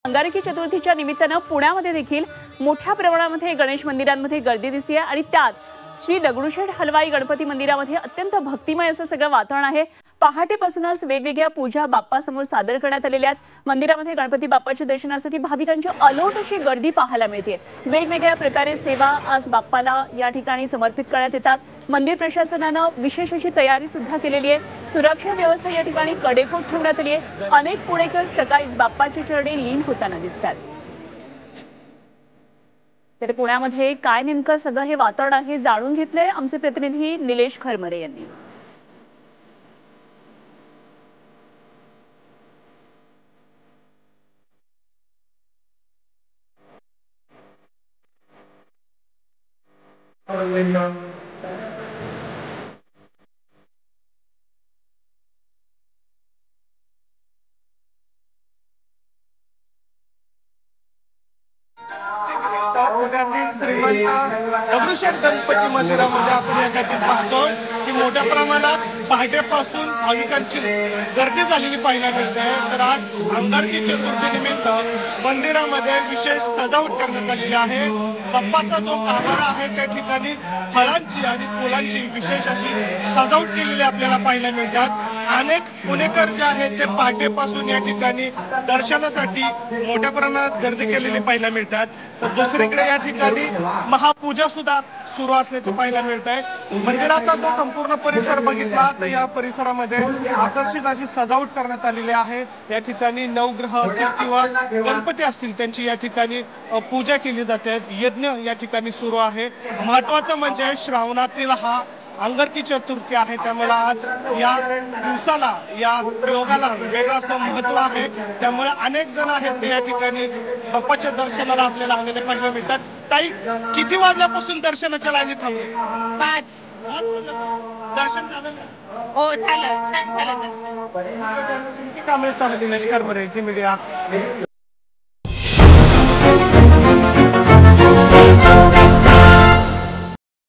अंगारकी चतुर्थीच्या निमित्तानं पुण्यामध्ये देखील मोठ्या प्रमाणामध्ये गणेश मंदिरांमध्ये गर्दी दिसते आणि त्यात श्री दगडूशेठ हलवाई गणपती मंदिरामध्ये अत्यंत भक्तिमय असं सगळं वातावरण आहे। पहाटेपासूनच वेगवेगळ्या पूजा बाप्पासमोर सादर करण्यात आलेल्या आहेत। मंदिरामध्ये गणपती बाप्पाच्या दर्शनासाठी भाविकांची अलोट अशी गर्दी पाहायला मिळते। वेगवेगळ्या प्रकारे सेवा आज बाप्पाला या ठिकाणी समर्पित करण्यात येतात। मंदिर प्रशासनानं विशेष अशी तयारी सुद्धा केलेली आहे। सुरक्षा व्यवस्था या ठिकाणी कडेकोट ठेवण्यात आली आहे। अनेक पुणेकर सकाळीच बाप्पाच्या चरणी लीन होताना दिसतात। तर पुण्यामध्ये काय नेमकं सगळं हे वातावरण आहे जाणून घेतलंय आमचे प्रतिनिधी निलेश खरमरे यांनी। पुण्यातील श्रीमंत दगडूशेठ गणपती मंदिरामध्ये आपण या ठिकाणी पाहतो की मोठ्या प्रमाणात पहाटेपासून भाविकांची गर्दी झालेली पाहायला मिळते। तर आज अंगारकी चतुर्थीनिमित्त मंदिरामध्ये विशेष सजावट करण्यात आलेली आहे। बाप्पाचा जो गाभारा आहे त्या ठिकाणी फळांची आणि फुलांची विशेष अशी सजावट केलेली आपल्याला पाहायला मिळतात। अनेक पुणेकर जे आहेत ते पहाटेपासून या ठिकाणी दर्शनासाठी मोठ्या प्रमाणात गर्दी केलेली पाहायला मिळतात। तर दुसरीकडे या ठिकाणी महापूजा सुद्धा सुरू असल्याचं पाहायला मिळत आहे। मंदिराचा जो संपूर्ण परिसर बघितला तर या परिसरामध्ये आकर्षित अशी सजावट करण्यात आलेली आहे। या ठिकाणी नवग्रह असतील किंवा गणपती असतील त्यांची या ठिकाणी पूजा केली जाते। यज्ञ या ठिकाणी सुरू आहे। महत्वाचं म्हणजे श्रावणातील हा अंगारकी चतुर्थी आहे, त्यामुळे आज या दिवसाला या योगाला वेगळं असं महत्व आहे। त्यामुळे अनेक जण आहेत ते या ठिकाणी बाप्पाच्या दर्शनाला आपल्याला आलेले पाहायला मिळतात। ताई, किती वाजल्यापासून दर्शनाच्या लाईनीत थांबले? 5 दर्शन झालं? हो झालं, छान झालं दर्शन। कांबळे सह निलेश खरमरे, झी मीडिया।